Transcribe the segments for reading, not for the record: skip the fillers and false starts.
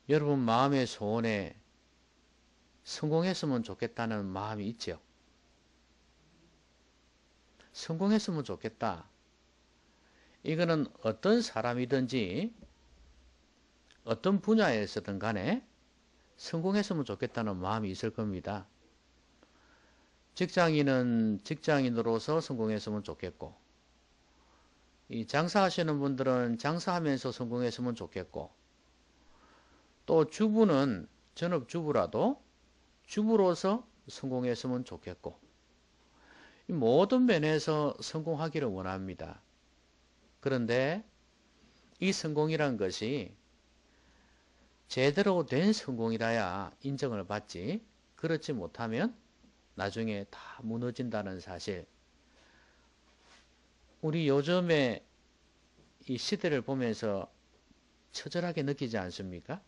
여러분 마음의 소원에 성공했으면 좋겠다는 마음이 있죠. 성공했으면 좋겠다. 이거는 어떤 사람이든지 어떤 분야에서든 간에 성공했으면 좋겠다는 마음이 있을 겁니다. 직장인은 직장인으로서 성공했으면 좋겠고, 이 장사하시는 분들은 장사하면서 성공했으면 좋겠고, 또 주부는 전업주부라도 주부로서 성공했으면 좋겠고, 이 모든 면에서 성공하기를 원합니다. 그런데 이 성공이란 것이 제대로 된 성공이라야 인정을 받지, 그렇지 못하면 나중에 다 무너진다는 사실. 우리 요즘에 이 시대를 보면서 처절하게 느끼지 않습니까?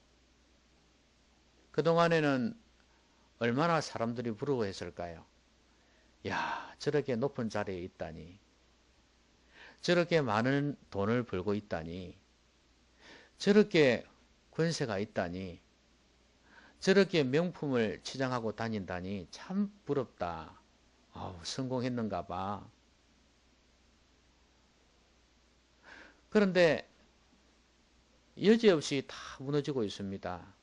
그동안에는 얼마나 사람들이 부러워했을까요? 야, 저렇게 높은 자리에 있다니. 저렇게 많은 돈을 벌고 있다니. 저렇게 권세가 있다니. 저렇게 명품을 치장하고 다닌다니 참 부럽다. 아우, 성공했는가 봐. 그런데 여지없이 다 무너지고 있습니다.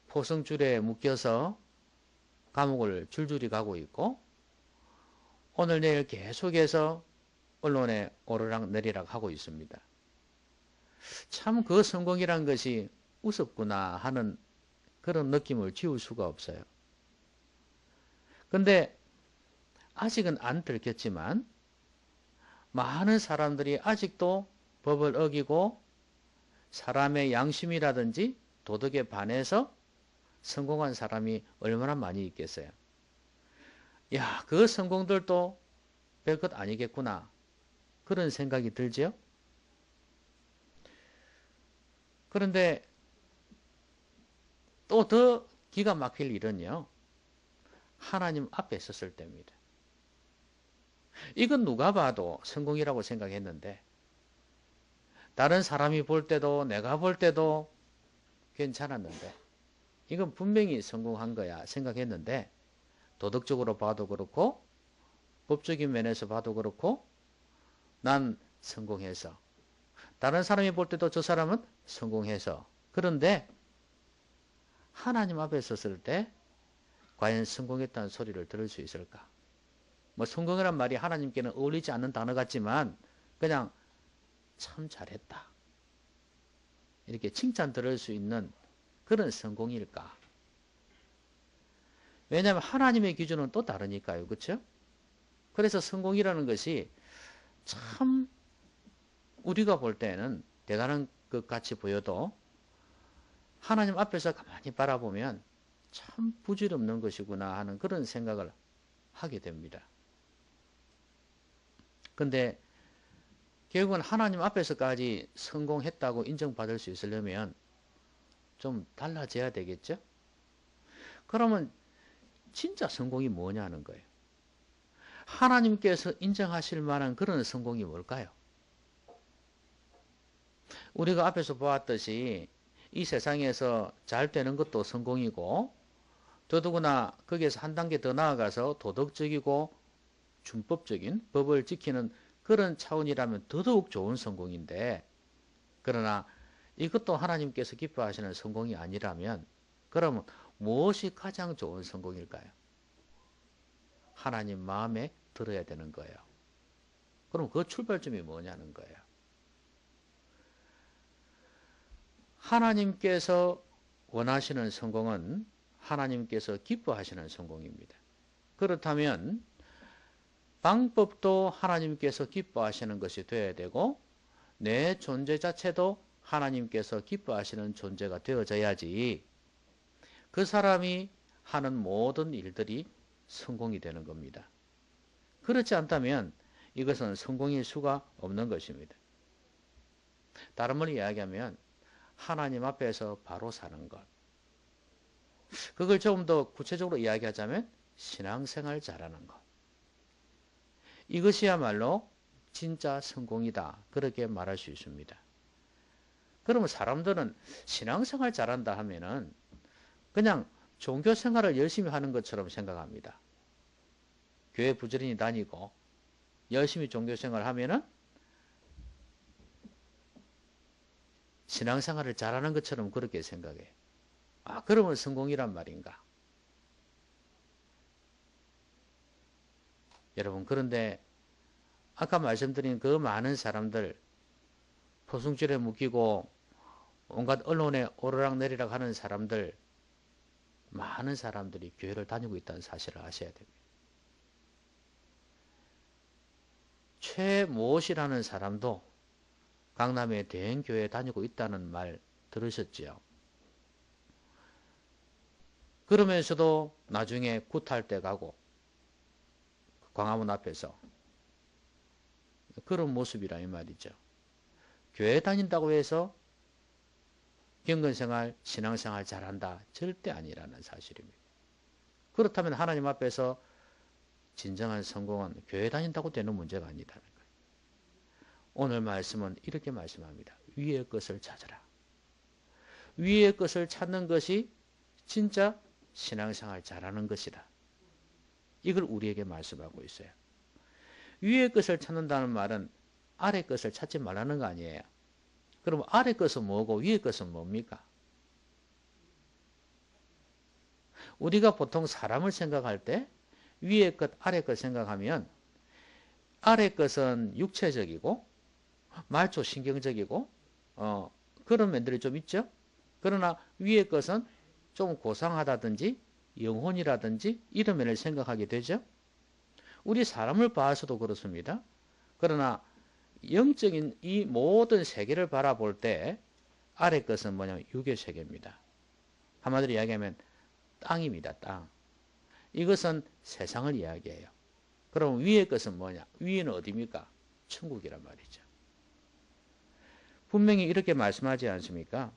포성줄에 묶여서 감옥을 줄줄이 가고 있고, 오늘 내일 계속해서 언론에 오르락 내리락 하고 있습니다. 참 그 성공이란 것이 우습구나 하는 그런 느낌을 지울 수가 없어요. 근데 아직은 안 들켰지만 많은 사람들이 아직도 법을 어기고 사람의 양심이라든지 도덕에 반해서 성공한 사람이 얼마나 많이 있겠어요. 야, 그 성공들도 별것 아니겠구나. 그런 생각이 들지요. 그런데 또 더 기가 막힐 일은요, 하나님 앞에 섰을 때입니다. 이건 누가 봐도 성공이라고 생각했는데, 다른 사람이 볼 때도 내가 볼 때도 괜찮았는데, 이건 분명히 성공한 거야 생각했는데, 도덕적으로 봐도 그렇고 법적인 면에서 봐도 그렇고 난 성공해서, 다른 사람이 볼 때도 저 사람은 성공해서, 그런데 하나님 앞에 섰을 때 과연 성공했다는 소리를 들을 수 있을까? 뭐 성공이란 말이 하나님께는 어울리지 않는 단어 같지만 그냥 참 잘했다, 이렇게 칭찬 들을 수 있는 그런 성공일까? 왜냐하면 하나님의 기준은 또 다르니까요. 그렇죠? 그래서 성공이라는 것이 참 우리가 볼 때는 대단한 것 같이 보여도 하나님 앞에서 가만히 바라보면 참 부질없는 것이구나 하는 그런 생각을 하게 됩니다. 근데 결국은 하나님 앞에서까지 성공했다고 인정받을 수 있으려면 좀 달라져야 되겠죠? 그러면 진짜 성공이 뭐냐는 거예요. 하나님께서 인정하실 만한 그런 성공이 뭘까요? 우리가 앞에서 보았듯이 이 세상에서 잘 되는 것도 성공이고, 더더구나 거기에서 한 단계 더 나아가서 도덕적이고 준법적인 법을 지키는 그런 차원이라면 더더욱 좋은 성공인데, 그러나 이것도 하나님께서 기뻐하시는 성공이 아니라면 그러면 무엇이 가장 좋은 성공일까요? 하나님 마음에 들어야 되는 거예요. 그럼 그 출발점이 뭐냐는 거예요. 하나님께서 원하시는 성공은 하나님께서 기뻐하시는 성공입니다. 그렇다면 방법도 하나님께서 기뻐하시는 것이 되어야 되고, 내 존재 자체도 하나님께서 기뻐하시는 존재가 되어져야지 그 사람이 하는 모든 일들이 성공이 되는 겁니다. 그렇지 않다면 이것은 성공일 수가 없는 것입니다. 다른 말로 이야기하면 하나님 앞에서 바로 사는 것. 그걸 조금 더 구체적으로 이야기하자면 신앙생활 잘하는 것. 이것이야말로 진짜 성공이다, 그렇게 말할 수 있습니다. 그러면 사람들은 신앙생활 잘한다 하면은 그냥 종교생활을 열심히 하는 것처럼 생각합니다. 교회 부지런히 다니고 열심히 종교생활을 하면은 신앙생활을 잘하는 것처럼 그렇게 생각해. 아, 그러면 성공이란 말인가? 여러분, 그런데 아까 말씀드린 그 많은 사람들, 포승줄에 묶이고 온갖 언론에 오르락내리락 하는 사람들, 많은 사람들이 교회를 다니고 있다는 사실을 아셔야 됩니다. 최모씨라는 사람도 강남의 대형교회에 다니고 있다는 말 들으셨지요? 그러면서도 나중에 굿할 때 가고 광화문 앞에서 그런 모습이라 이 말이죠. 교회 다닌다고 해서 경건생활, 신앙생활 잘한다. 절대 아니라는 사실입니다. 그렇다면 하나님 앞에서 진정한 성공은 교회 다닌다고 되는 문제가 아니다는 거예요. 오늘 말씀은 이렇게 말씀합니다. 위의 것을 찾아라. 위의 것을 찾는 것이 진짜 신앙생활 잘하는 것이다. 이걸 우리에게 말씀하고 있어요. 위의 것을 찾는다는 말은 아래 것을 찾지 말라는 거 아니에요. 그럼 아래 것은 뭐고 위의 것은 뭡니까? 우리가 보통 사람을 생각할 때 위의 것, 아래 것 생각하면 아래 것은 육체적이고 말초 신경적이고 그런 면들이 좀 있죠. 그러나 위의 것은 좀 고상하다든지 영혼이라든지 이런 면을 생각하게 되죠. 우리 사람을 봐서도 그렇습니다. 그러나 영적인 이 모든 세계를 바라볼 때 아래 것은 뭐냐면 육의 세계입니다. 한마디로 이야기하면 땅입니다. 땅. 이것은 세상을 이야기해요. 그럼 위의 것은 뭐냐? 위는 어디입니까? 천국이란 말이죠. 분명히 이렇게 말씀하지 않습니까?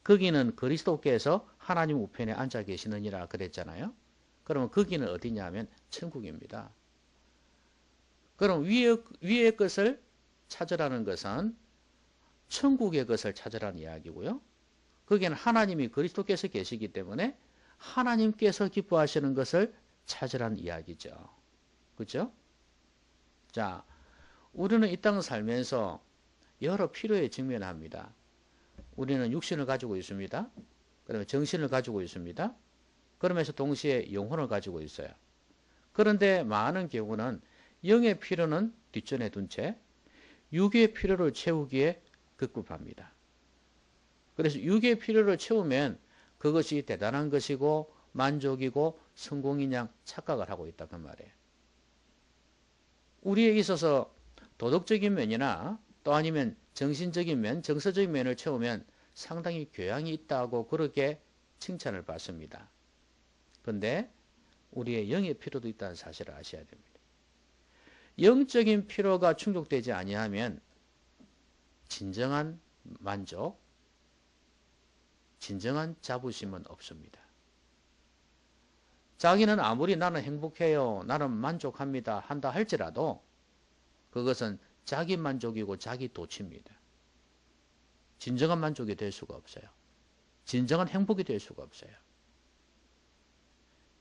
거기는 그리스도께서 하나님 우편에 앉아 계시느니라 그랬잖아요. 그러면 거기는 어디냐면 천국입니다. 그럼 위의 것을 찾으라는 것은 천국의 것을 찾으라는 이야기고요. 거기는 하나님이 그리스도께서 계시기 때문에 하나님께서 기뻐하시는 것을 찾으라는 이야기죠. 그렇죠? 자, 우리는 이 땅을 살면서 여러 필요에 직면합니다. 우리는 육신을 가지고 있습니다. 그다음에 정신을 가지고 있습니다. 그러면서 동시에 영혼을 가지고 있어요. 그런데 많은 경우는 영의 필요는 뒷전에 둔 채 육의 필요를 채우기에 급급합니다. 그래서 육의 필요를 채우면 그것이 대단한 것이고 만족이고 성공인 양 착각을 하고 있다 그 말이에요. 우리에 있어서 도덕적인 면이나 또 아니면 정신적인 면, 정서적인 면을 채우면 상당히 교양이 있다고 그렇게 칭찬을 받습니다. 그런데 우리의 영의 필요도 있다는 사실을 아셔야 됩니다. 영적인 필요가 충족되지 아니하면 진정한 만족, 진정한 자부심은 없습니다. 자기는 아무리 나는 행복해요, 나는 만족합니다 한다 할지라도 그것은 자기 만족이고 자기 도취입니다. 진정한 만족이 될 수가 없어요. 진정한 행복이 될 수가 없어요.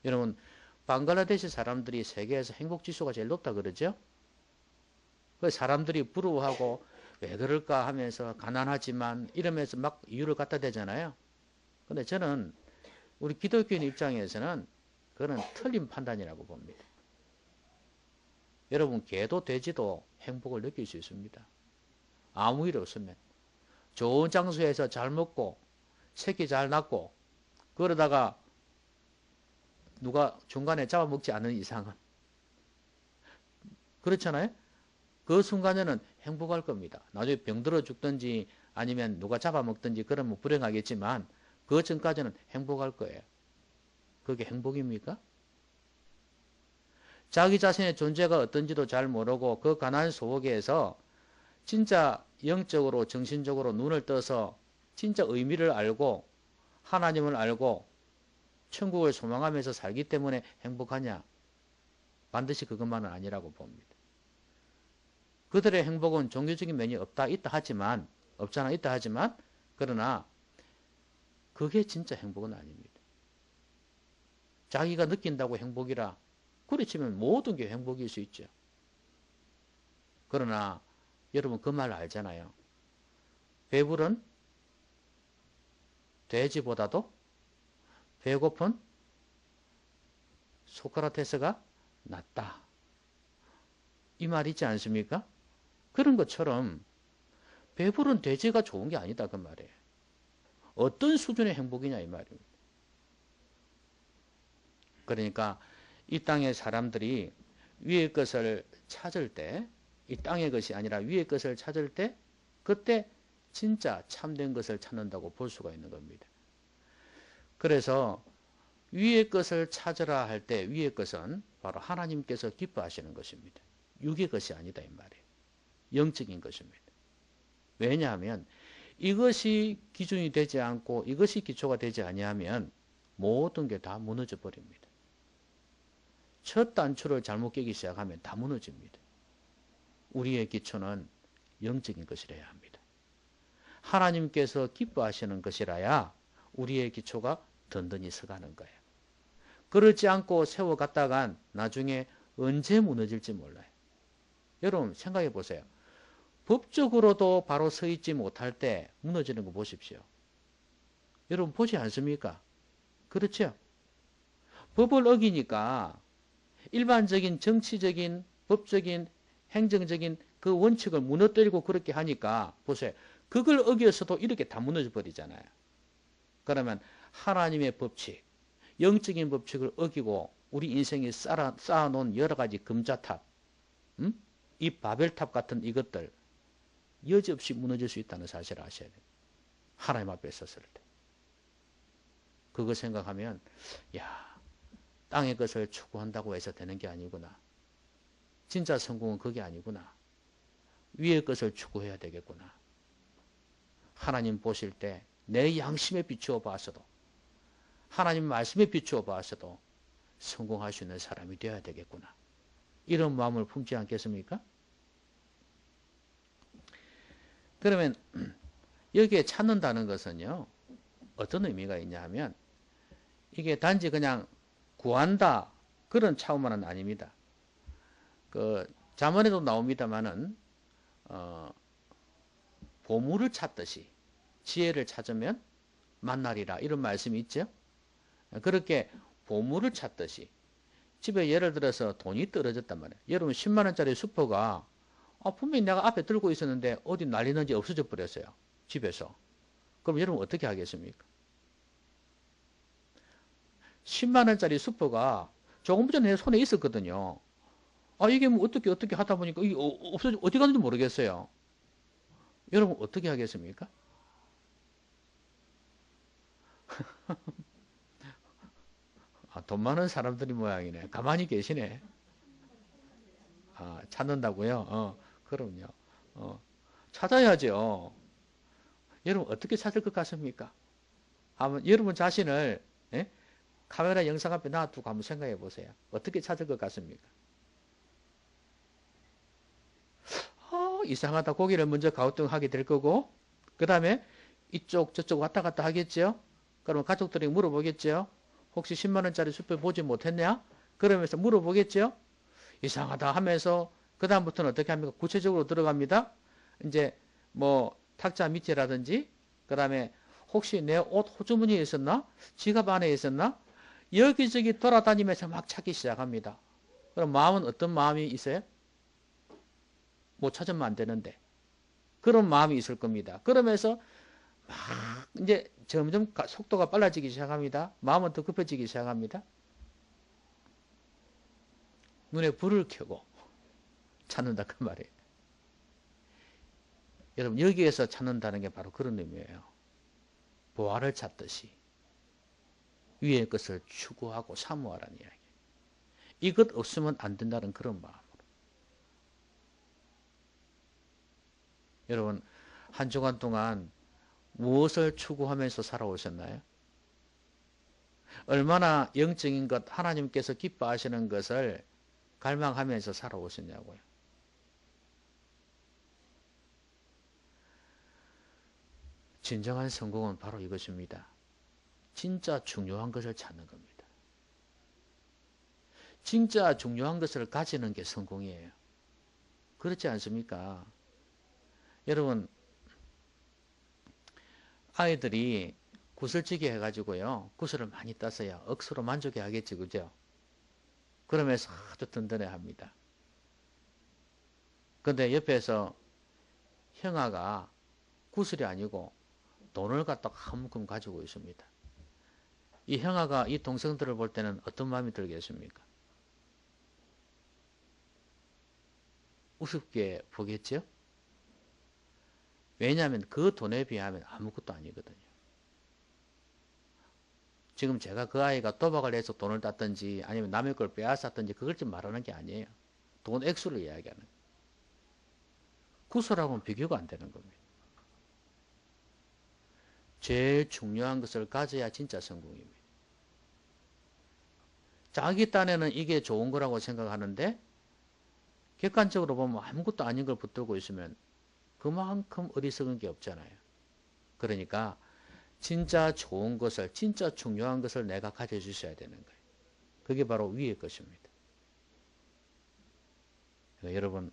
여러분, 방글라데시 사람들이 세계에서 행복지수가 제일 높다 그러죠? 그 사람들이 부러워하고 왜 그럴까 하면서 가난하지만 이러면서 막 이유를 갖다 대잖아요. 근데 저는 우리 기독교인 입장에서는 그거는 틀린 판단이라고 봅니다. 여러분, 개도 돼지도 행복을 느낄 수 있습니다. 아무 일 없으면. 좋은 장소에서 잘 먹고 새끼 잘 낳고 그러다가 누가 중간에 잡아먹지 않는 이상은 그렇잖아요. 그 순간에는 행복할 겁니다. 나중에 병들어 죽든지 아니면 누가 잡아먹든지 그러면 불행하겠지만 그 전까지는 행복할 거예요. 그게 행복입니까? 자기 자신의 존재가 어떤지도 잘 모르고 그 가난 속에서 진짜 영적으로 정신적으로 눈을 떠서 진짜 의미를 알고 하나님을 알고 천국을 소망하면서 살기 때문에 행복하냐? 반드시 그것만은 아니라고 봅니다. 그들의 행복은 종교적인 면이 있다 하지만 없잖아. 있다 하지만 그러나 그게 진짜 행복은 아닙니다. 자기가 느낀다고 행복이라 그래 치면 모든 게 행복일 수 있죠. 그러나 여러분 그 말 알잖아요. 배부른 돼지보다도 배고픈 소크라테스가 낫다. 이 말 있지 않습니까? 그런 것처럼 배부른 돼지가 좋은 게 아니다 그 말이에요. 어떤 수준의 행복이냐 이 말입니다. 그러니까 이 땅의 사람들이 위의 것을 찾을 때, 이 땅의 것이 아니라 위의 것을 찾을 때 그때 진짜 참된 것을 찾는다고 볼 수가 있는 겁니다. 그래서 위의 것을 찾으라 할 때 위의 것은 바로 하나님께서 기뻐하시는 것입니다. 육의 것이 아니다 이 말이에요. 영적인 것입니다. 왜냐하면 이것이 기준이 되지 않고 이것이 기초가 되지 아니하면 모든 게 다 무너져 버립니다. 첫 단추를 잘못 깨기 시작하면 다 무너집니다. 우리의 기초는 영적인 것이라야 합니다. 하나님께서 기뻐하시는 것이라야 우리의 기초가 든든히 서가는 거예요. 그렇지 않고 세워갔다간 나중에 언제 무너질지 몰라요. 여러분 생각해 보세요. 법적으로도 바로 서 있지 못할 때 무너지는 거 보십시오. 여러분 보지 않습니까? 그렇죠? 법을 어기니까 일반적인 정치적인, 법적인, 행정적인 그 원칙을 무너뜨리고 그렇게 하니까 보세요. 그걸 어겨서도 이렇게 다 무너져 버리잖아요. 그러면 하나님의 법칙, 영적인 법칙을 어기고 우리 인생에 쌓아놓은 여러 가지 금자탑, 이 바벨탑 같은 이것들 여지없이 무너질 수 있다는 사실을 아셔야 돼요. 하나님 앞에 섰을 때. 그거 생각하면 야, 땅의 것을 추구한다고 해서 되는 게 아니구나. 진짜 성공은 그게 아니구나. 위의 것을 추구해야 되겠구나. 하나님 보실 때 내 양심에 비추어 봐서도 하나님 말씀에 비추어 봐서도 성공할 수 있는 사람이 되어야 되겠구나. 이런 마음을 품지 않겠습니까? 그러면 여기에 찾는다는 것은요. 어떤 의미가 있냐 하면 이게 단지 그냥 구한다 그런 차원만은 아닙니다. 그 잠언에도 나옵니다만은 보물을 찾듯이 지혜를 찾으면 만나리라 이런 말씀이 있죠. 그렇게 보물을 찾듯이 집에 예를 들어서 돈이 떨어졌단 말이에요. 여러분 10만 원짜리 수퍼가 분명히 내가 앞에 들고 있었는데 어디 날리는지 없어져 버렸어요. 집에서. 그럼 여러분 어떻게 하겠습니까? 10만 원짜리 수퍼가 조금 전에 손에 있었거든요. 이게 뭐 어떻게 하다 보니까 이게 없어져 어디 갔는지 모르겠어요. 여러분 어떻게 하겠습니까? 돈 많은 사람들이 모양이네. 가만히 계시네. 찾는다고요? 그럼요. 찾아야죠. 여러분 어떻게 찾을 것 같습니까? 한번 여러분 자신을 카메라 영상 앞에 놔두고 한번 생각해 보세요. 어떻게 찾을 것 같습니까? 이상하다. 고개를 먼저 가우뚱하게 될 거고 그 다음에 이쪽 저쪽 왔다 갔다 하겠죠. 그러면 가족들에게 물어보겠죠. 혹시 10만 원짜리 수표 보지 못했냐? 그러면서 물어보겠죠. 이상하다 하면서 그 다음부터는 어떻게 합니까? 구체적으로 들어갑니다. 이제 뭐 탁자 밑이라든지 그 다음에 혹시 내 옷 호주머니에 있었나? 지갑 안에 있었나? 여기저기 돌아다니면서 막 찾기 시작합니다. 그럼 마음은 어떤 마음이 있어요? 못 찾으면 안 되는데 그런 마음이 있을 겁니다. 그러면서 막 이제 점점 속도가 빨라지기 시작합니다. 마음은 더 급해지기 시작합니다. 눈에 불을 켜고 찾는다 그 말이에요. 여러분 여기에서 찾는다는 게 바로 그런 의미예요. 보화를 찾듯이 위의 것을 추구하고 사모하라는 이야기. 이것 없으면 안 된다는 그런 마음으로. 여러분 한 주간 동안 무엇을 추구하면서 살아오셨나요? 얼마나 영적인 것, 하나님께서 기뻐하시는 것을 갈망하면서 살아오셨냐고요. 진정한 성공은 바로 이것입니다. 진짜 중요한 것을 찾는 겁니다. 진짜 중요한 것을 가지는 게 성공이에요. 그렇지 않습니까? 여러분, 아이들이 구슬치기 해가지고요, 구슬을 많이 땄어요. 억수로 만족해 하겠지, 그죠? 그러면서 아주 든든해 합니다. 근데 옆에서 형아가 구슬이 아니고 돈을 갖다가 한 묶음 가지고 있습니다. 이 형아가 이 동생들을 볼 때는 어떤 마음이 들겠습니까? 우습게 보겠죠? 왜냐하면 그 돈에 비하면 아무것도 아니거든요. 지금 제가 그 아이가 도박을 해서 돈을 땄든지 아니면 남의 걸 빼앗았든지 그걸 좀 말하는 게 아니에요. 돈 액수를 이야기하는 거예요. 구슬하고는 비교가 안 되는 겁니다. 제일 중요한 것을 가져야 진짜 성공입니다. 자기 딴에는 이게 좋은 거라고 생각하는데 객관적으로 보면 아무것도 아닌 걸 붙들고 있으면 그만큼 어리석은 게 없잖아요. 그러니까 진짜 좋은 것을, 진짜 중요한 것을 내가 가져주셔야 되는 거예요. 그게 바로 위의 것입니다. 그러니까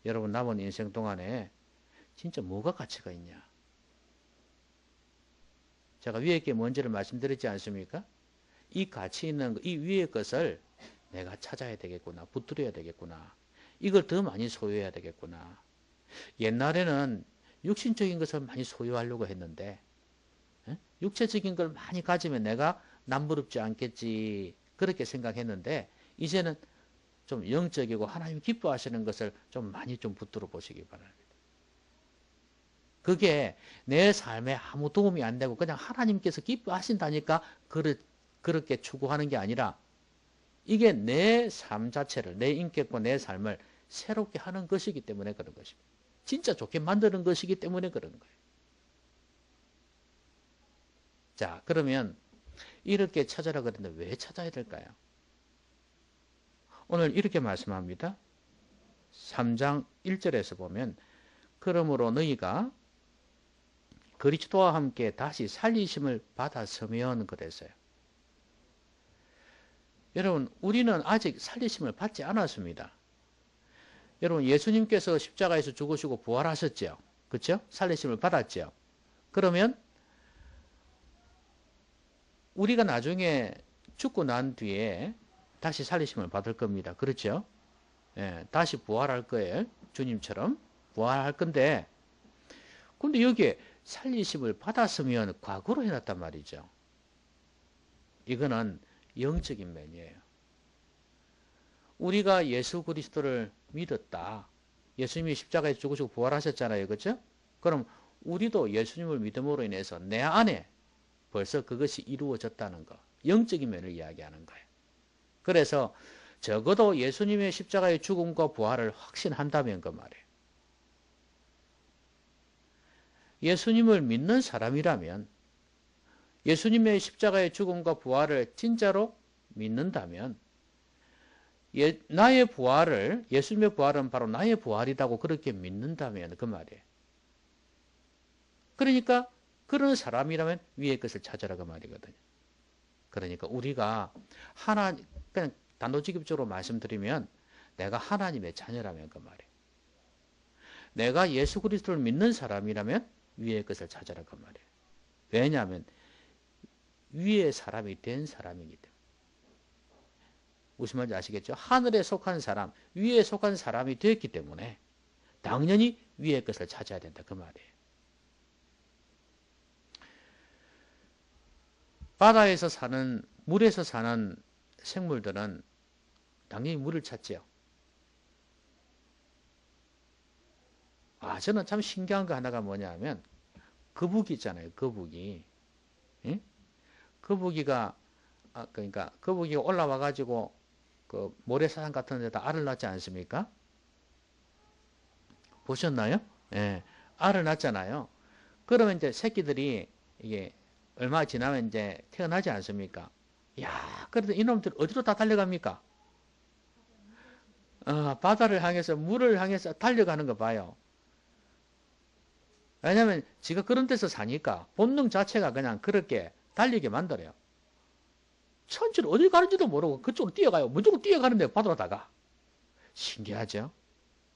여러분 남은 인생 동안에 진짜 뭐가 가치가 있냐? 제가 위의 게 뭔지를 말씀드렸지 않습니까? 이 가치 있는 이 위의 것을 내가 찾아야 되겠구나. 붙들어야 되겠구나. 이걸 더 많이 소유해야 되겠구나. 옛날에는 육신적인 것을 많이 소유하려고 했는데 육체적인 걸 많이 가지면 내가 남부럽지 않겠지 그렇게 생각했는데 이제는 좀 영적이고 하나님 기뻐하시는 것을 좀 많이 좀 붙들어 보시기 바랍니다. 그게 내 삶에 아무 도움이 안 되고 그냥 하나님께서 기뻐하신다니까 그렇게 추구하는 게 아니라 이게 내 삶 자체를, 내 인격과 내 삶을 새롭게 하는 것이기 때문에 그런 것입니다. 진짜 좋게 만드는 것이기 때문에 그런 거예요. 자, 그러면 이렇게 찾아라 그랬는데 왜 찾아야 될까요? 오늘 이렇게 말씀합니다. 3장 1절에서 보면 그러므로 너희가 그리스도와 함께 다시 살리심을 받았으면 그랬어요. 여러분, 우리는 아직 살리심을 받지 않았습니다. 여러분, 예수님께서 십자가에서 죽으시고 부활하셨죠? 그렇죠? 살리심을 받았죠? 그러면 우리가 나중에 죽고 난 뒤에 다시 살리심을 받을 겁니다. 그렇죠? 예, 다시 부활할 거예요. 주님처럼 부활할 건데 근데 여기에 살리심을 받았으면 과거로 해놨단 말이죠. 이거는 영적인 면이에요. 우리가 예수 그리스도를 믿었다. 예수님이 십자가에 죽으시고 부활하셨잖아요. 그렇죠? 그럼 우리도 예수님을 믿음으로 인해서 내 안에 벌써 그것이 이루어졌다는 거. 영적인 면을 이야기하는 거예요. 그래서 적어도 예수님의 십자가의 죽음과 부활을 확신한다면 그 말이에요. 예수님을 믿는 사람이라면 예수님의 십자가의 죽음과 부활을 진짜로 믿는다면 나의 부활을 예수님의 부활은 바로 나의 부활이라고 그렇게 믿는다면 그 말이에요. 그러니까 그런 사람이라면 위의 것을 찾아라 그 말이거든요. 그러니까 우리가 그냥 단도직입적으로 말씀드리면 내가 하나님의 자녀라면 그 말이에요. 내가 예수 그리스도를 믿는 사람이라면 위의 것을 찾아라 그 말이에요. 왜냐하면 위의 사람이 된 사람이기 때문에. 무슨 말인지 아시겠죠? 하늘에 속한 사람, 위에 속한 사람이 되었기 때문에 당연히 위의 것을 찾아야 된다 그 말이에요. 바다에서 사는, 물에서 사는 생물들은 당연히 물을 찾지요. 저는 참 신기한 거 하나가 뭐냐 하면 거북이 있잖아요. 거북이. 예? 거북이가 그러니까 거북이가 올라와 가지고 그 모래사장 같은 데다 알을 낳지 않습니까? 보셨나요? 예. 알을 낳잖아요. 그러면 이제 새끼들이 이게 얼마 지나면 이제 태어나지 않습니까? 야, 그래도 이놈들 어디로 다 달려갑니까? 바다를 향해서 물을 향해서 달려가는 거 봐요. 왜냐하면 지가 그런 데서 사니까 본능 자체가 그냥 그렇게 달리게 만들어요. 천천히 어딜 가는지도 모르고 그쪽으로 뛰어가요. 무조건 뛰어가는데 바다로 다가. 신기하죠?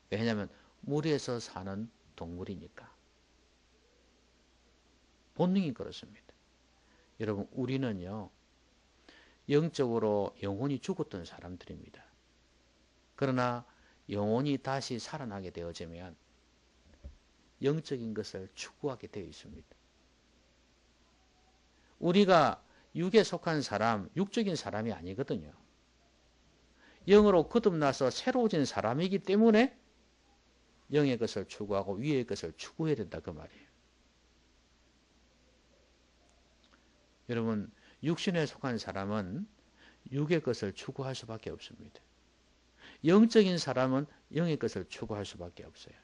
왜냐하면 물에서 사는 동물이니까. 본능이 그렇습니다. 여러분, 우리는요, 영적으로 영혼이 죽었던 사람들입니다. 그러나 영혼이 다시 살아나게 되어지면 영적인 것을 추구하게 되어 있습니다. 우리가 육에 속한 사람, 육적인 사람이 아니거든요. 영으로 거듭나서 새로워진 사람이기 때문에 영의 것을 추구하고 위의 것을 추구해야 된다 그 말이에요. 여러분, 육신에 속한 사람은 육의 것을 추구할 수밖에 없습니다. 영적인 사람은 영의 것을 추구할 수밖에 없어요.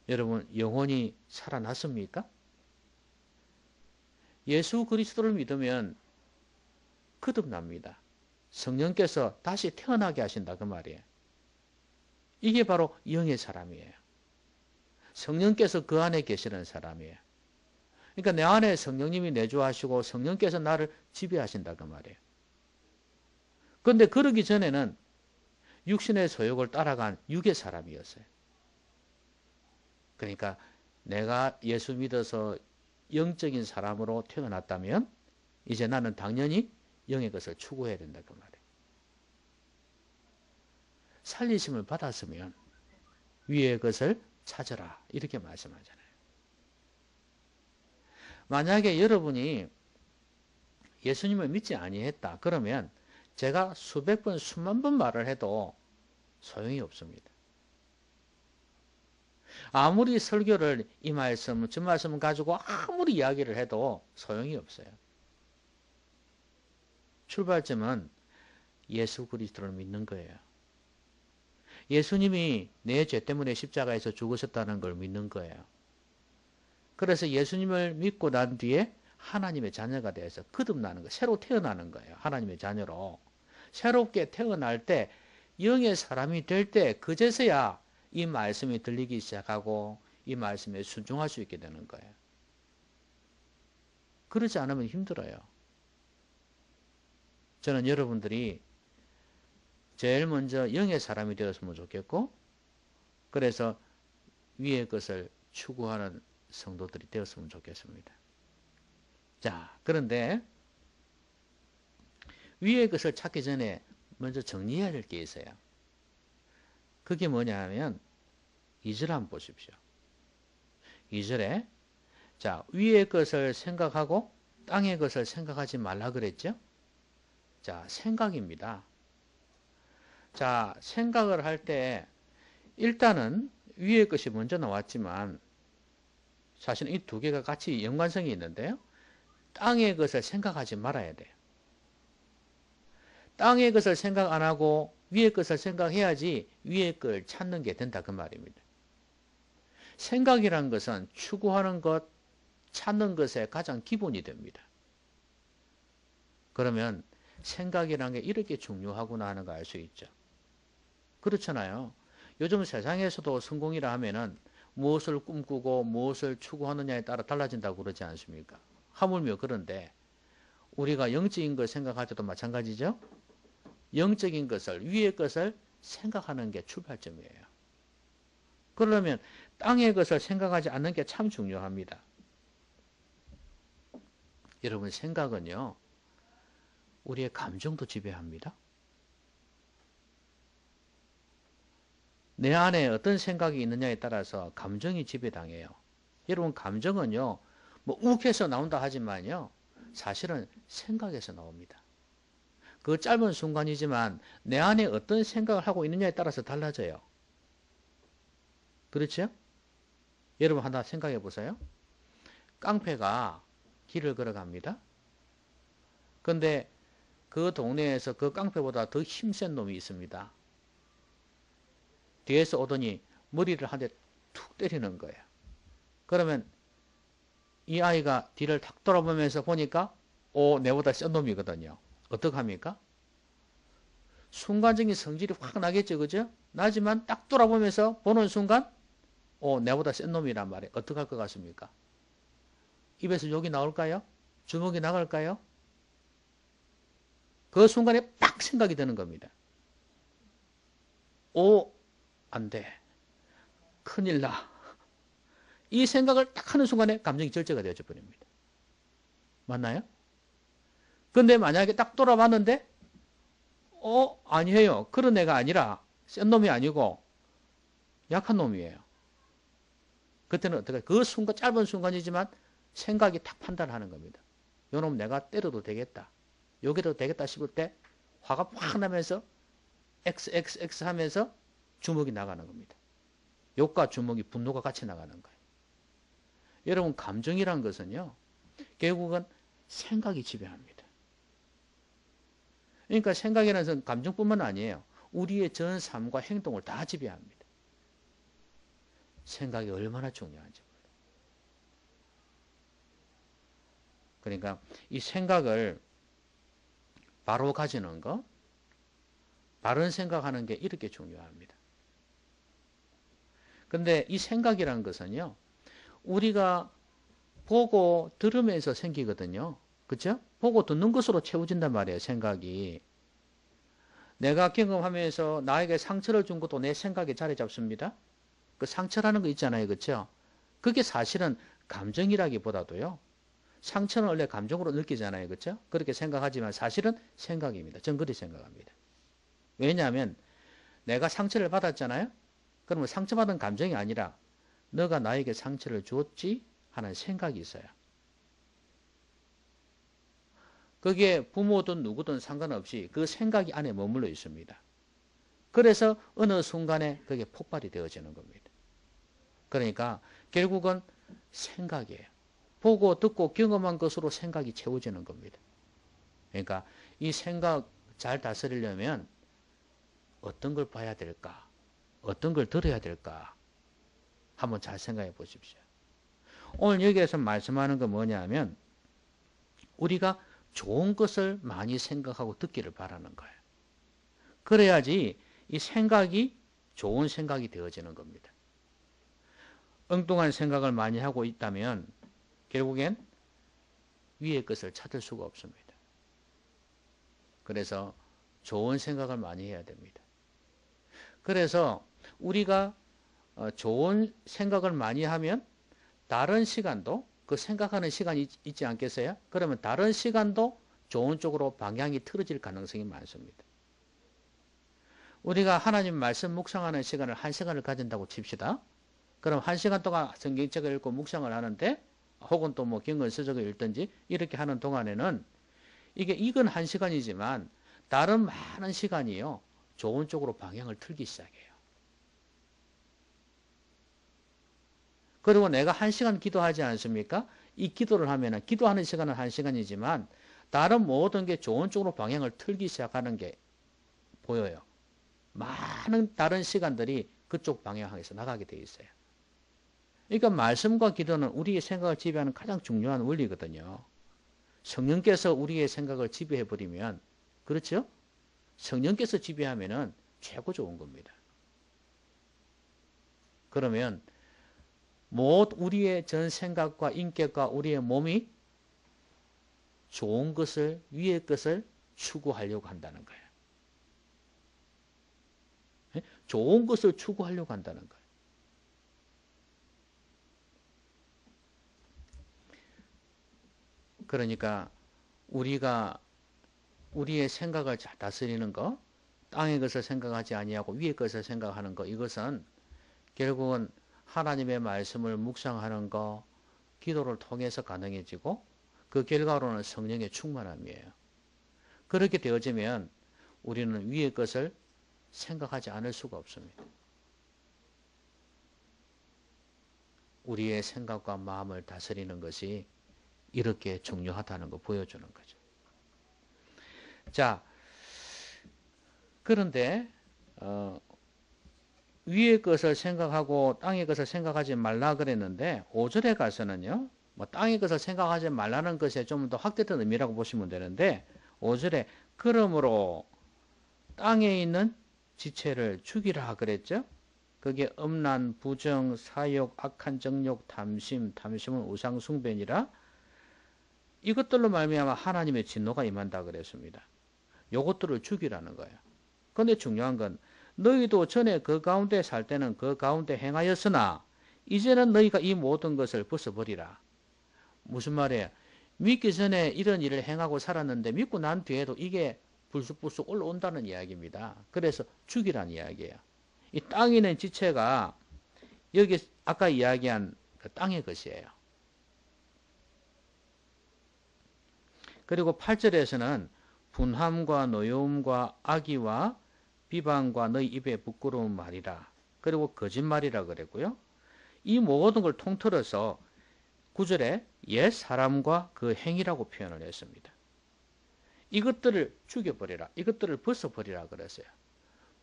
여러분, 영혼이 살아났습니까? 예수 그리스도를 믿으면 거듭납니다. 성령께서 다시 태어나게 하신다 그 말이에요. 이게 바로 영의 사람이에요. 성령께서 그 안에 계시는 사람이에요. 그러니까 내 안에 성령님이 내주하시고 성령께서 나를 지배하신다 그 말이에요. 그런데 그러기 전에는 육신의 소욕을 따라간 육의 사람이었어요. 그러니까 내가 예수 믿어서 영적인 사람으로 태어났다면 이제 나는 당연히 영의 것을 추구해야 된다 그 말이에요. 살리심을 받았으면 위의 것을 찾으라 이렇게 말씀하잖아요. 만약에 여러분이 예수님을 믿지 아니했다 그러면 제가 수백 번 수만 번 말을 해도 소용이 없습니다. 아무리 설교를 이 말씀 저 말씀을 가지고 아무리 이야기를 해도 소용이 없어요. 출발점은 예수 그리스도를 믿는 거예요. 예수님이 내 죄 때문에 십자가에서 죽으셨다는 걸 믿는 거예요. 그래서 예수님을 믿고 난 뒤에 하나님의 자녀가 되어서 거듭나는 거예요. 새로 태어나는 거예요. 하나님의 자녀로. 새롭게 태어날 때 영의 사람이 될 때 그제서야 이 말씀이 들리기 시작하고 이 말씀에 순종할 수 있게 되는 거예요. 그렇지 않으면 힘들어요. 저는 여러분들이 제일 먼저 영의 사람이 되었으면 좋겠고 그래서 위의 것을 추구하는 성도들이 되었으면 좋겠습니다. 자, 그런데 위의 것을 찾기 전에 먼저 정리해야 될 게 있어요. 그게 뭐냐 하면 2절 한번 보십시오. 2절에 자, 위의 것을 생각하고 땅의 것을 생각하지 말라 그랬죠? 자, 생각입니다. 자, 생각을 할 때 일단은 위의 것이 먼저 나왔지만 사실은 이 두 개가 같이 연관성이 있는데요. 땅의 것을 생각하지 말아야 돼요. 땅의 것을 생각 안 하고 위의 것을 생각해야지 위의 걸 찾는 게 된다 그 말입니다. 생각이란 것은 추구하는 것, 찾는 것의 가장 기본이 됩니다. 그러면 생각이란 게 이렇게 중요하구나 하는 거 알 수 있죠. 그렇잖아요. 요즘 세상에서도 성공이라 하면은 무엇을 꿈꾸고 무엇을 추구하느냐에 따라 달라진다고 그러지 않습니까? 하물며 그런데 우리가 영적인 걸 생각할 때도 마찬가지죠. 영적인 것을, 위의 것을 생각하는 게 출발점이에요. 그러려면 땅의 것을 생각하지 않는 게 참 중요합니다. 여러분, 생각은요, 우리의 감정도 지배합니다. 내 안에 어떤 생각이 있느냐에 따라서 감정이 지배당해요. 여러분, 감정은요, 뭐 욱해서 나온다 하지만요, 사실은 생각에서 나옵니다. 그 짧은 순간이지만 내 안에 어떤 생각을 하고 있느냐에 따라서 달라져요. 그렇죠? 여러분 하나 생각해 보세요. 깡패가 길을 걸어갑니다. 그런데 그 동네에서 그 깡패보다 더 힘센 놈이 있습니다. 뒤에서 오더니 머리를 한 대 툭 때리는 거예요. 그러면 이 아이가 뒤를 탁 돌아보면서 보니까 내보다 센 놈이거든요. 어떡합니까? 순간적인 성질이 확 나겠죠. 그죠? 나지만 딱 돌아보면서 보는 순간 내보다 센 놈이란 말이에요. 어떻게 할 것 같습니까? 입에서 욕이 나올까요? 주먹이 나갈까요? 그 순간에 딱 생각이 드는 겁니다. 안 돼. 큰일 나. 이 생각을 딱 하는 순간에 감정이 절제가 되어져 버립니다. 맞나요? 근데 만약에 딱 돌아봤는데, 아니에요. 그런 애가 아니라, 센 놈이 아니고, 약한 놈이에요. 그때는 어떻게, 그 순간, 짧은 순간이지만 생각이 딱 판단하는 겁니다. 요 놈 내가 때려도 되겠다. 여기도 되겠다 싶을 때, 화가 확 나면서, XXX 하면서 주먹이 나가는 겁니다. 욕과 주먹이 분노가 같이 나가는 거예요. 여러분, 감정이란 것은요, 결국은 생각이 지배합니다. 그러니까 생각이라는 것은 감정뿐만 아니에요. 우리의 전 삶과 행동을 다 지배합니다. 생각이 얼마나 중요한지 몰라요. 그러니까 이 생각을 바로 가지는 거, 바른 생각하는 게 이렇게 중요합니다. 근데 이 생각이라는 것은요, 우리가 보고 들으면서 생기거든요. 그렇죠? 보고 듣는 것으로 채워진단 말이에요. 생각이. 내가 경험하면서 나에게 상처를 준 것도 내 생각에 자리 잡습니다. 그 상처라는 거 있잖아요. 그렇죠? 그게 사실은 감정이라기보다도요. 상처는 원래 감정으로 느끼잖아요. 그렇죠? 그렇게 생각하지만 사실은 생각입니다. 전 그렇게 생각합니다. 왜냐하면 내가 상처를 받았잖아요. 그러면 상처받은 감정이 아니라 너가 나에게 상처를 줬지 하는 생각이 있어요. 그게 부모든 누구든 상관없이 그 생각이 안에 머물러 있습니다. 그래서 어느 순간에 그게 폭발이 되어지는 겁니다. 그러니까 결국은 생각이에요. 보고 듣고 경험한 것으로 생각이 채워지는 겁니다. 그러니까 이 생각 잘 다스리려면 어떤 걸 봐야 될까? 어떤 걸 들어야 될까? 한번 잘 생각해 보십시오. 오늘 여기에서 말씀하는 건 뭐냐면 우리가 좋은 것을 많이 생각하고 듣기를 바라는 거예요. 그래야지 이 생각이 좋은 생각이 되어지는 겁니다. 엉뚱한 생각을 많이 하고 있다면 결국엔 위의 것을 찾을 수가 없습니다. 그래서 좋은 생각을 많이 해야 됩니다. 그래서 우리가 좋은 생각을 많이 하면 다른 시간도 그 생각하는 시간이 있지 않겠어요? 그러면 다른 시간도 좋은 쪽으로 방향이 틀어질 가능성이 많습니다. 우리가 하나님 말씀 묵상하는 시간을 1시간을 가진다고 칩시다. 그럼 1시간 동안 성경책을 읽고 묵상을 하는데 혹은 또 뭐 경건서적을 읽든지 이렇게 하는 동안에는 이게 이건 1시간이지만 다른 많은 시간이요. 좋은 쪽으로 방향을 틀기 시작해요. 그리고 내가 1시간 기도하지 않습니까? 이 기도를 하면은 기도하는 시간은 1시간이지만 다른 모든 게 좋은 쪽으로 방향을 틀기 시작하는 게 보여요. 많은 다른 시간들이 그쪽 방향에서 나가게 돼 있어요. 그러니까 말씀과 기도는 우리의 생각을 지배하는 가장 중요한 원리거든요. 성령께서 우리의 생각을 지배해버리면, 그렇죠? 성령께서 지배하면은 최고 좋은 겁니다. 그러면 우리의 전 생각과 인격과 우리의 몸이 좋은 것을, 위의 것을 추구하려고 한다는 거예요. 좋은 것을 추구하려고 한다는 거예요. 그러니까 우리가 우리의 생각을 잘 다스리는 거, 땅의 것을 생각하지 아니하고 위의 것을 생각하는 거, 이것은 결국은 하나님의 말씀을 묵상하는 거, 기도를 통해서 가능해지고 그 결과로는 성령의 충만함이에요. 그렇게 되어지면 우리는 위의 것을 생각하지 않을 수가 없습니다. 우리의 생각과 마음을 다스리는 것이 이렇게 중요하다는 거 보여주는 거죠. 자, 그런데 위의 것을 생각하고 땅의 것을 생각하지 말라 그랬는데 5절에 가서는요. 뭐 땅의 것을 생각하지 말라는 것에 좀 더 확대된 의미라고 보시면 되는데 5절에 그러므로 땅에 있는 지체를 죽이라 그랬죠. 그게 음란, 부정, 사욕, 악한 정욕, 탐심, 탐심은 우상숭배니라. 이것들로 말미암아 하나님의 진노가 임한다 그랬습니다. 요것들을 죽이라는 거예요. 근데 중요한 건 너희도 전에 그 가운데 살 때는 그 가운데 행하였으나 이제는 너희가 이 모든 것을 벗어버리라. 무슨 말이에요? 믿기 전에 이런 일을 행하고 살았는데 믿고 난 뒤에도 이게 불쑥불쑥 올라온다는 이야기입니다. 그래서 죽이라는 이야기예요. 이 땅에 있는 지체가 여기 아까 이야기한 그 땅의 것이에요. 그리고 8절에서는 분함과 노여움과 악의와 비방과 너희 입에 부끄러운 말이라. 그리고 거짓말이라 그랬고요. 이 모든 걸 통틀어서 9절에 옛 사람과 그 행위라고 표현을 했습니다. 이것들을 죽여버리라. 이것들을 벗어버리라 그랬어요.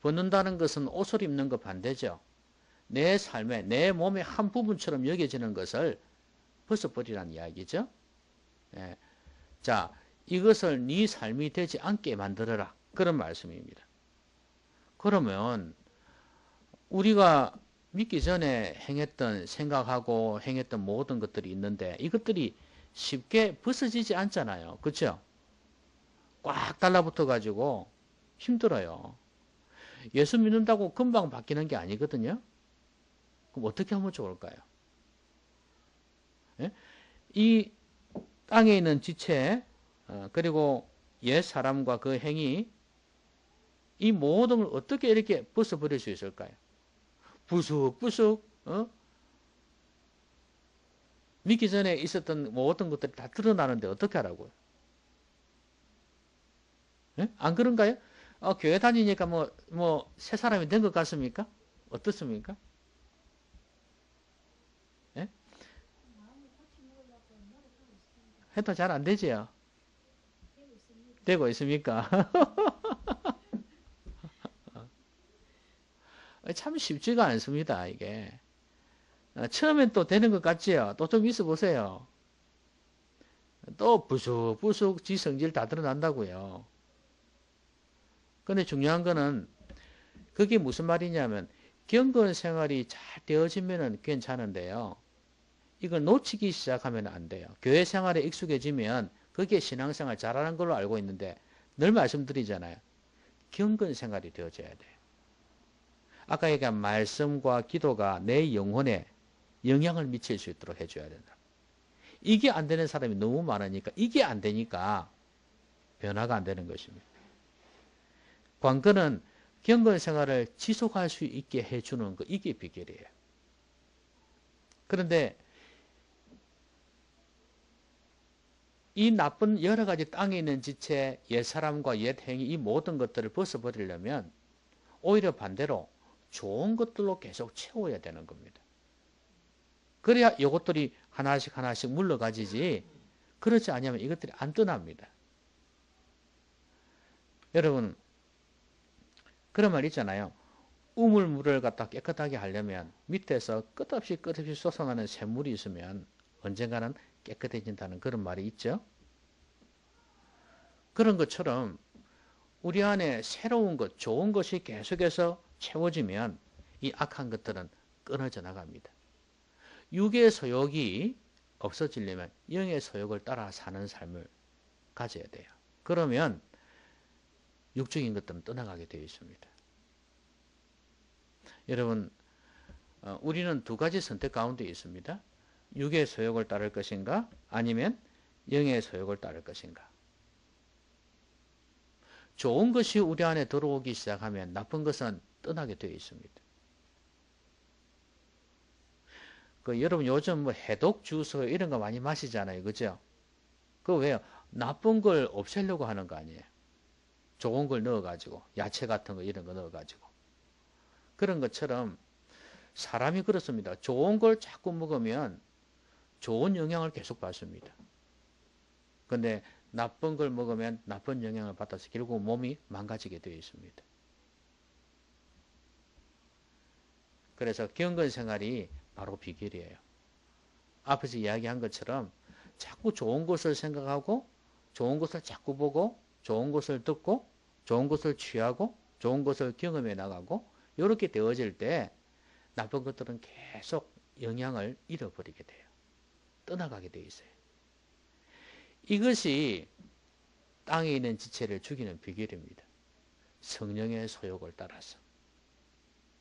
벗는다는 것은 옷을 입는 거 반대죠. 내 삶에 내 몸의 한 부분처럼 여겨지는 것을 벗어버리라는 이야기죠. 예. 자, 이것을 네 삶이 되지 않게 만들어라. 그런 말씀입니다. 그러면 우리가 믿기 전에 행했던 생각하고 행했던 모든 것들이 있는데 이것들이 쉽게 벗어지지 않잖아요. 그렇죠? 꽉 달라붙어 가지고 힘들어요. 예수 믿는다고 금방 바뀌는 게 아니거든요. 그럼 어떻게 하면 좋을까요? 예? 이 땅에 있는 지체 그리고 옛 사람과 그 행위 이 모든 걸 어떻게 이렇게 벗어버릴 수 있을까요? 부숙부숙 믿기 전에 있었던 모든 것들이 다 드러나는데 어떻게 하라고요? 예? 안 그런가요? 교회 다니니까 새 사람이 된 것 같습니까? 어떻습니까? 예? 해도 잘 안 되지요? 되고 있습니까? 참 쉽지가 않습니다, 이게. 처음엔 또 되는 것 같지요? 또 좀 있어 보세요. 또 부숙부숙 지 성질 다 드러난다고요. 근데 중요한 거는 그게 무슨 말이냐면 경건 생활이 잘 되어지면 괜찮은데요. 이걸 놓치기 시작하면 안 돼요. 교회 생활에 익숙해지면 그게 신앙생활 잘하는 걸로 알고 있는데 늘 말씀드리잖아요. 경건 생활이 되어져야 돼요. 아까 얘기한 말씀과 기도가 내 영혼에 영향을 미칠 수 있도록 해줘야 된다. 이게 안 되는 사람이 너무 많으니까 이게 안 되니까 변화가 안 되는 것입니다. 관건은 경건 생활을 지속할 수 있게 해주는 거 이게 비결이에요. 그런데 이 나쁜 여러 가지 땅에 있는 지체, 옛사람과 옛행위 이 모든 것들을 벗어버리려면 오히려 반대로 좋은 것들로 계속 채워야 되는 겁니다. 그래야 이것들이 하나씩 하나씩 물러가지지 그렇지 않으면 이것들이 안 떠납니다. 여러분 그런 말 있잖아요. 우물물을 갖다 깨끗하게 하려면 밑에서 끝없이 솟아나는 샘물이 있으면 언젠가는 깨끗해진다는 그런 말이 있죠. 그런 것처럼 우리 안에 새로운 것, 좋은 것이 계속해서 채워지면 이 악한 것들은 끊어져 나갑니다. 육의 소욕이 없어지려면 영의 소욕을 따라 사는 삶을 가져야 돼요. 그러면 육적인 것들은 떠나가게 되어 있습니다. 여러분, 우리는 두 가지 선택 가운데 있습니다. 육의 소욕을 따를 것인가 아니면 영의 소욕을 따를 것인가. 좋은 것이 우리 안에 들어오기 시작하면 나쁜 것은 떠나게 되어 있습니다. 여러분 요즘 해독 주스 이런 거 많이 마시잖아요. 그죠? 그거 왜요? 나쁜 걸 없애려고 하는 거 아니에요. 좋은 걸 넣어가지고 야채 같은 거 이런 거 넣어가지고 그런 것처럼 사람이 그렇습니다. 좋은 걸 자꾸 먹으면 좋은 영향을 계속 받습니다. 근데 나쁜 걸 먹으면 나쁜 영향을 받아서 결국 몸이 망가지게 되어 있습니다. 그래서 경건 생활이 바로 비결이에요. 앞에서 이야기한 것처럼 자꾸 좋은 것을 생각하고 좋은 것을 자꾸 보고 좋은 것을 듣고 좋은 것을 취하고 좋은 것을 경험해 나가고 이렇게 되어질 때 나쁜 것들은 계속 영향을 잃어버리게 돼요. 떠나가게 돼 있어요. 이것이 땅에 있는 지체를 죽이는 비결입니다. 성령의 소욕을 따라서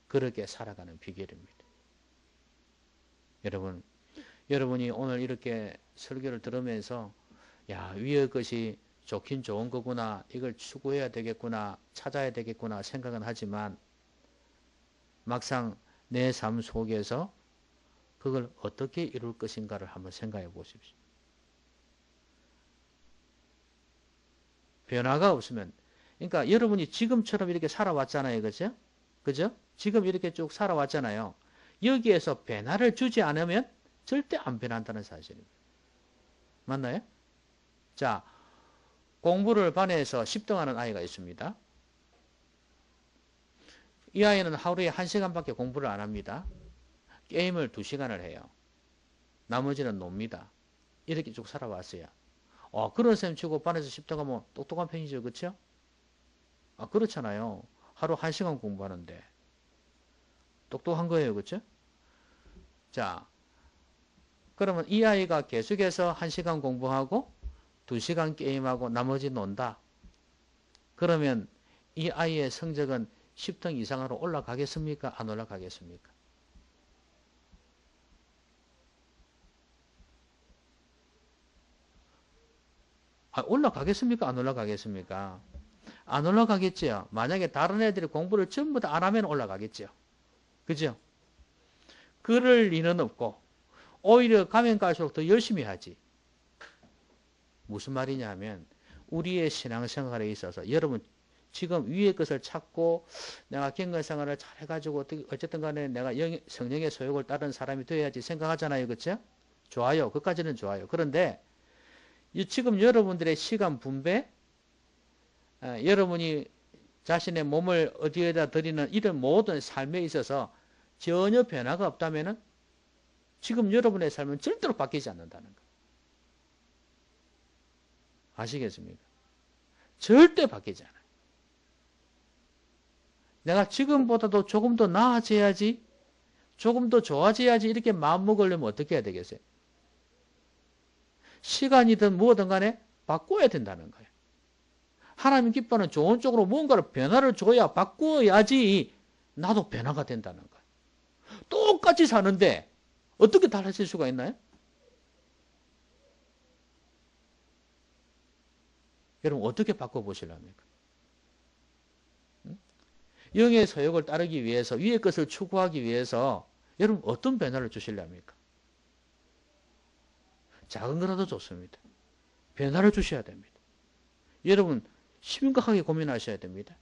그렇게 살아가는 비결입니다. 여러분이 오늘 이렇게 설교를 들으면서 야, 위의 것이 좋긴 좋은 거구나, 이걸 추구해야 되겠구나, 찾아야 되겠구나 생각은 하지만 막상 내 삶 속에서 그걸 어떻게 이룰 것인가를 한번 생각해 보십시오. 변화가 없으면, 그러니까 여러분이 지금처럼 이렇게 살아왔잖아요. 그죠? 그죠? 지금 이렇게 쭉 살아왔잖아요. 여기에서 변화를 주지 않으면 절대 안 변한다는 사실입니다. 맞나요? 자, 공부를 반에서 10등 하는 아이가 있습니다. 이 아이는 하루에 1시간밖에 공부를 안 합니다. 게임을 2시간을 해요. 나머지는 놉니다. 이렇게 쭉 살아왔어요. 그런 셈 치고 반에서 10등 하면 똑똑한 편이죠. 그렇죠? 그렇잖아요. 하루 1시간 공부하는데 똑똑한 거예요. 그렇죠? 자, 그러면 이 아이가 계속해서 1시간 공부하고 2시간 게임하고 나머지 논다. 그러면 이 아이의 성적은 10등 이상으로 올라가겠습니까? 안 올라가겠습니까? 올라가겠습니까? 안 올라가겠습니까? 안 올라가겠지요. 만약에 다른 애들이 공부를 전부 다 안 하면 올라가겠지요. 그죠? 그럴 리는 없고 오히려 가면 갈수록 더 열심히 하지. 무슨 말이냐 하면 우리의 신앙생활에 있어서 여러분 지금 위의 것을 찾고 내가 경건생활을 잘 해가지고 어쨌든 간에 내가 성령의 소욕을 따른 사람이 되어야지 생각하잖아요. 그렇죠? 좋아요. 그까지는 좋아요. 그런데 지금 여러분들의 시간 분배, 여러분이 자신의 몸을 어디에다 드리는 이런 모든 삶에 있어서 전혀 변화가 없다면 지금 여러분의 삶은 절대로 바뀌지 않는다는 거예요. 아시겠습니까? 절대 바뀌지 않아요. 내가 지금보다도 조금 더 나아져야지, 조금 더 좋아져야지 이렇게 마음먹으려면 어떻게 해야 되겠어요? 시간이든 뭐든 간에 바꿔야 된다는 거예요. 하나님 기뻐하는 좋은 쪽으로 뭔가를 변화를 줘야 바꾸어야지 나도 변화가 된다는 거예요. 똑같이 사는데 어떻게 달라질 수가 있나요? 여러분 어떻게 바꿔보시렵니까? 영의 소욕을 따르기 위해서 위의 것을 추구하기 위해서 여러분 어떤 변화를 주시렵니까? 작은 거라도 좋습니다. 변화를 주셔야 됩니다. 여러분 심각하게 고민하셔야 됩니다.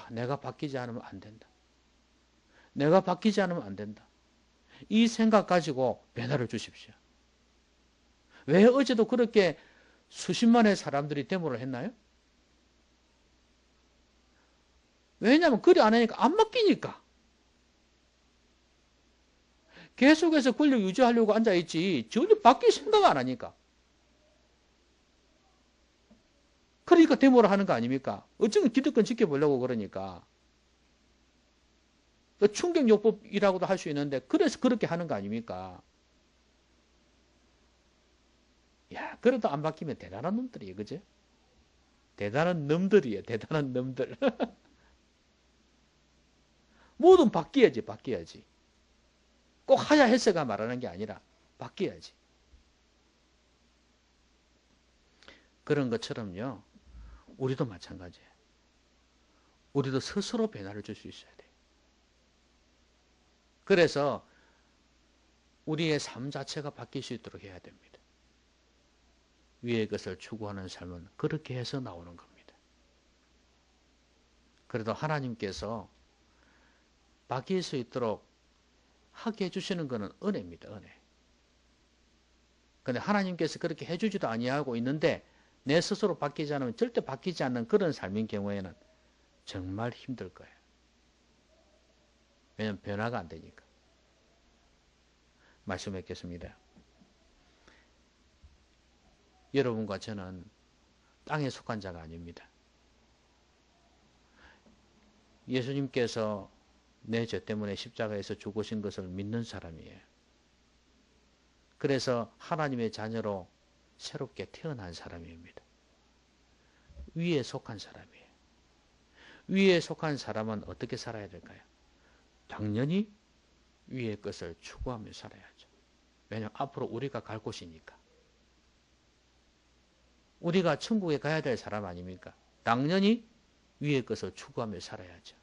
내가 바뀌지 않으면 안 된다. 내가 바뀌지 않으면 안 된다. 이 생각 가지고 변화를 주십시오. 왜 어제도 그렇게 수십만의 사람들이 데모를 했나요? 왜냐하면 그리 안 하니까 안 바뀌니까. 계속해서 권력 유지하려고 앉아있지 전혀 바뀔 생각 안 하니까. 그러니까 데모를 하는 거 아닙니까? 어쩌면 기득권 지켜보려고 그러니까. 충격요법이라고도 할 수 있는데 그래서 그렇게 하는 거 아닙니까? 야, 그래도 안 바뀌면 대단한 놈들이에요. 그죠? 대단한 놈들이에요. 대단한 놈들. 뭐든 바뀌어야지. 바뀌어야지. 꼭 하야 했어가 말하는 게 아니라 바뀌어야지. 그런 것처럼요. 우리도 마찬가지예요. 우리도 스스로 변화를 줄 수 있어야 돼요. 그래서 우리의 삶 자체가 바뀔 수 있도록 해야 됩니다. 위의 것을 추구하는 삶은 그렇게 해서 나오는 겁니다. 그래도 하나님께서 바뀔 수 있도록 하게 해주시는 것은 은혜입니다. 은혜. 그런데 하나님께서 그렇게 해주지도 아니하고 있는데 내 스스로 바뀌지 않으면 절대 바뀌지 않는 그런 삶인 경우에는 정말 힘들 거예요. 왜냐하면 변화가 안 되니까. 말씀했겠습니다. 여러분과 저는 땅에 속한 자가 아닙니다. 예수님께서 내 죄 때문에 십자가에서 죽으신 것을 믿는 사람이에요. 그래서 하나님의 자녀로 새롭게 태어난 사람입니다. 위에 속한 사람이에요. 위에 속한 사람은 어떻게 살아야 될까요? 당연히 위의 것을 추구하며 살아야죠. 왜냐하면 앞으로 우리가 갈 곳이니까. 우리가 천국에 가야 될 사람 아닙니까? 당연히 위의 것을 추구하며 살아야죠.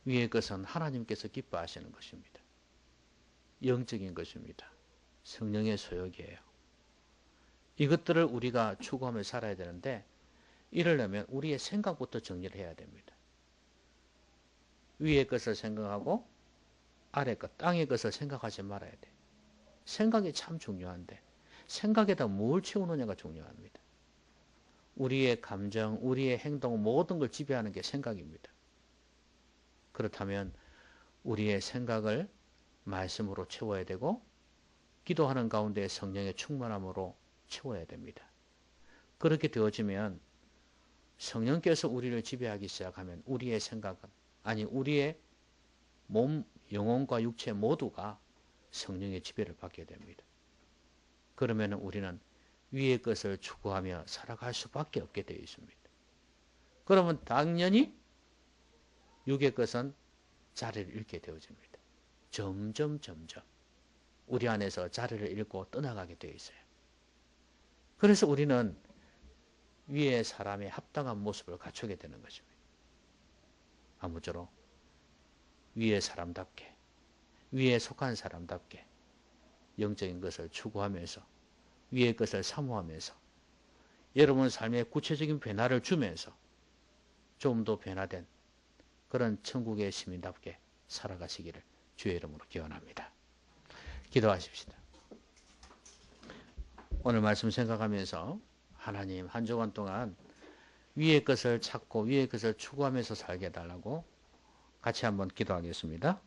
위의 것은 하나님께서 기뻐하시는 것입니다. 영적인 것입니다. 성령의 소욕이에요. 이것들을 우리가 추구하며 살아야 되는데 이러려면 우리의 생각부터 정리를 해야 됩니다. 위의 것을 생각하고 아래 것, 땅의 것을 생각하지 말아야 돼. 생각이 참 중요한데 생각에다 뭘 채우느냐가 중요합니다. 우리의 감정, 우리의 행동 모든 걸 지배하는 게 생각입니다. 그렇다면 우리의 생각을 말씀으로 채워야 되고 기도하는 가운데 성령의 충만함으로 채워야 됩니다. 그렇게 되어지면 성령께서 우리를 지배하기 시작하면 우리의 생각은 아니 우리의 몸, 영혼과 육체 모두가 성령의 지배를 받게 됩니다. 그러면 우리는 위의 것을 추구하며 살아갈 수밖에 없게 되어 있습니다. 그러면 당연히 육의 것은 자리를 잃게 되어집니다. 점점 우리 안에서 자리를 잃고 떠나가게 되어 있어요. 그래서 우리는 위의 사람의 합당한 모습을 갖추게 되는 것입니다. 아무쪼록 위의 사람답게 위에 속한 사람답게 영적인 것을 추구하면서 위의 것을 사모하면서 여러분 삶의 구체적인 변화를 주면서 좀 더 변화된 그런 천국의 시민답게 살아가시기를 주의 이름으로 기원합니다. 기도하십시다. 오늘 말씀 생각하면서 하나님 한 주간 동안 위의 것을 찾고 위의 것을 추구하면서 살게 해달라고 같이 한번 기도하겠습니다.